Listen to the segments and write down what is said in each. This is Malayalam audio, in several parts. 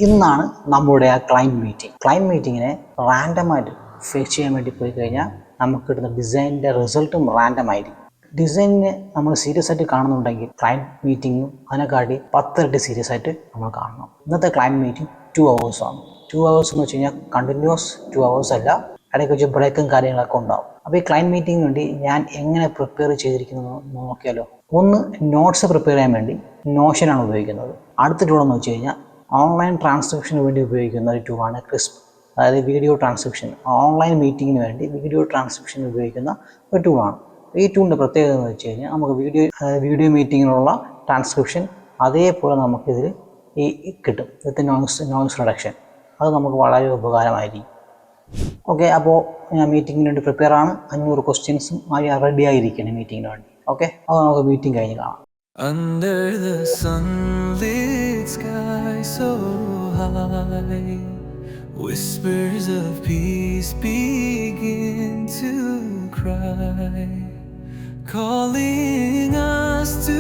ഇന്നാണ് നമ്മുടെ ആ ക്ലൈൻറ്റ് മീറ്റിങ്ങിനെ റാൻഡമായിട്ട് ഫേസ് ചെയ്യാൻ വേണ്ടി പോയി കഴിഞ്ഞാൽ നമുക്ക് കിട്ടുന്ന ഡിസൈനിൻ്റെ റിസൾട്ടും റാൻഡമായിരിക്കും. ഡിസൈനിനെ നമ്മൾ സീരിയസ് ആയിട്ട് കാണുന്നുണ്ടെങ്കിൽ ക്ലൈൻറ്റ് മീറ്റിങ്ങും അതിനെക്കാട്ടി 10 ഇരട്ടി സീരിയസ് ആയിട്ട് നമ്മൾ കാണണം. ഇന്നത്തെ ക്ലൈൻറ്റ് മീറ്റിംഗ് 2 hours ആണ്. 2 hours എന്ന് വെച്ച് കഴിഞ്ഞാൽ കണ്ടിന്യൂസ് 2 hours അല്ല, ഇടയ്ക്ക് വെച്ച് ബ്രേക്കും കാര്യങ്ങളൊക്കെ ഉണ്ടാവും. അപ്പോൾ ഈ ക്ലൈൻറ്റ് മീറ്റിംഗിന് വേണ്ടി ഞാൻ എങ്ങനെ പ്രിപ്പയർ ചെയ്തിരിക്കുന്നത് നോക്കിയാലോ. ഒന്ന്, നോട്ട്സ് പ്രിപ്പയർ ചെയ്യാൻ വേണ്ടി നോഷനാണ് ഉപയോഗിക്കുന്നത്. അടുത്ത ടൂളെന്ന് വെച്ച് കഴിഞ്ഞാൽ ഓൺലൈൻ ട്രാൻസ്ക്രിപ്ഷന് വേണ്ടി ഉപയോഗിക്കുന്ന ഒരു ടൂളാണ് ക്രിസ്പ്, അതായത് വീഡിയോ ട്രാൻസ്ക്രിപ്ഷൻ. ഓൺലൈൻ മീറ്റിങ്ങിന് വേണ്ടി വീഡിയോ ട്രാൻസ്ക്രിപ്ഷൻ ഉപയോഗിക്കുന്ന ഒരു ടൂളാണ്. ഈ ടൂളിൻ്റെ പ്രത്യേകത എന്ന് വെച്ച് കഴിഞ്ഞാൽ നമുക്ക് വീഡിയോ മീറ്റിങ്ങിനുള്ള ട്രാൻസ്ക്രിപ്ഷൻ അതേപോലെ നമുക്കിതിൽ കിട്ടും വിത്ത് നോയ്സ് റിഡക്ഷൻ. അത് നമുക്ക് വളരെ ഉപകാരമായിരിക്കും. ഓക്കെ, അപ്പോൾ ഞാൻ മീറ്റിങ്ങിന് വേണ്ടി പ്രിപ്പയർ ആണ്. 500 ക്വസ്റ്റ്യൻസും റെഡി ആയിരിക്കണം മീറ്റിങ്ങിന് വേണ്ടി. ഓക്കെ, അപ്പോൾ നമുക്ക് മീറ്റിംഗ് കഴിഞ്ഞ് കാണാം. Under the sunlit sky so high, whispers of peace begin to cry, calling us to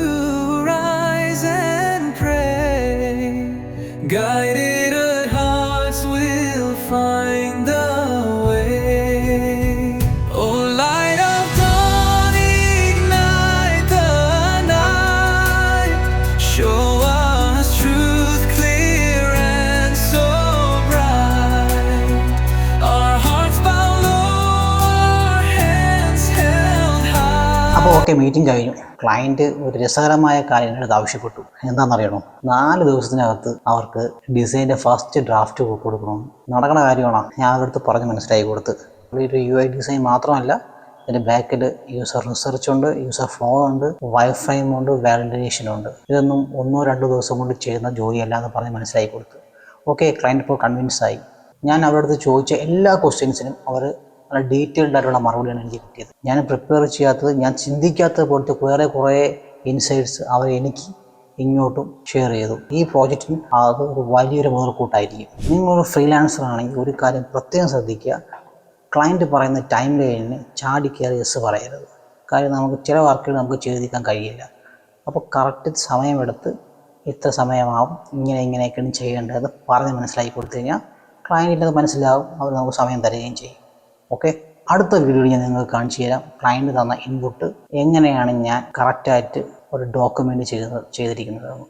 rise and pray. Guided our hearts will find the way. Oh light of dawn, ignite the night. Show us truth clear and so bright. Our hearts bow low, our hands held high. അപ്പോൾ ഓക്കെ, മീറ്റിംഗ് കഴിഞ്ഞു. ക്ലയൻറ്റ് ഒരു രസകരമായ കാര്യം എൻ്റെ ആവശ്യപ്പെട്ടു. എന്താണെന്നറിയണോ? 4 ദിവസത്തിനകത്ത് അവർക്ക് ഡിസൈൻ്റെ ഫസ്റ്റ് ഡ്രാഫ്റ്റ് കൊടുക്കണം. നടക്കുന്ന കാര്യമാണോ? ഞാൻ അവരുടെ പറഞ്ഞ് മനസ്സിലാക്കി കൊടുത്ത്. ഒരു UI ഡിസൈൻ മാത്രമല്ല, ഇതിൻ്റെ ബാക്കിൽ യൂസർ റിസർച്ച് ഉണ്ട്, യൂസർ ഫ്ലോ ഉണ്ട്, വൈഫ്രെയിം ഉണ്ട്, വാലിഡേഷനുണ്ട്. ഇതൊന്നും 1-2 ദിവസം കൊണ്ട് ചെയ്യുന്ന ജോലിയല്ല എന്ന് പറഞ്ഞ് മനസ്സിലാക്കി കൊടുത്ത്. ഓക്കെ, ക്ലയൻറ്റ് ഇപ്പോൾ കൺവിൻസ് ആയി. ഞാൻ അവരുടെ അടുത്ത് ചോദിച്ച എല്ലാ ക്വസ്റ്റ്യൻസിനും അവർ നല്ല ഡീറ്റെയിൽഡ് ആയിട്ടുള്ള മറുപടിയാണ് എനിക്ക് കിട്ടിയത്. ഞാൻ പ്രിപ്പയർ ചെയ്യാത്തത്, ഞാൻ ചിന്തിക്കാത്തത് പോലത്തെ കുറേ ഇൻസൈറ്റ്സ് അവർ എനിക്ക് ഇങ്ങോട്ടും ഷെയർ ചെയ്തു. ഈ പ്രോജക്റ്റിന് അത് ഒരു വലിയൊരു മുതൽക്കൂട്ടായിരിക്കും. നിങ്ങളൊരു ഫ്രീലാൻസർ ആണെങ്കിൽ ഒരു കാര്യം പ്രത്യേകം ശ്രദ്ധിക്കുക. ക്ലയൻറ്റ് പറയുന്ന ടൈം ലൈനിന് ചാടി കയറി യെസ് പറയരുത്. കാര്യം നമുക്ക് ചില വർക്കുകൾ നമുക്ക് ചെയ്തിരിക്കാൻ കഴിയില്ല. അപ്പോൾ കറക്റ്റ് സമയമെടുത്ത് ഇത്ര സമയമാവും, ഇങ്ങനെയൊക്കെയാണ് ചെയ്യേണ്ടതെന്ന് പറഞ്ഞ് മനസ്സിലാക്കി കൊടുത്തു കഴിഞ്ഞാൽ ക്ലയൻറ്റിൻ്റെ അത് മനസ്സിലാവും, അവർ നമുക്ക് സമയം തരികയും ചെയ്യും. ഓക്കെ, അടുത്ത വീഡിയോയിൽ ഞാൻ നിങ്ങൾക്ക് കാണിച്ചു തരാം ക്ലയൻറ്റ് തന്ന ഇൻപുട്ട് എങ്ങനെയാണ് ഞാൻ കറക്റ്റായിട്ട് ഒരു ഡോക്യുമെൻ്റ് ചെയ്തിരിക്കുന്നത്.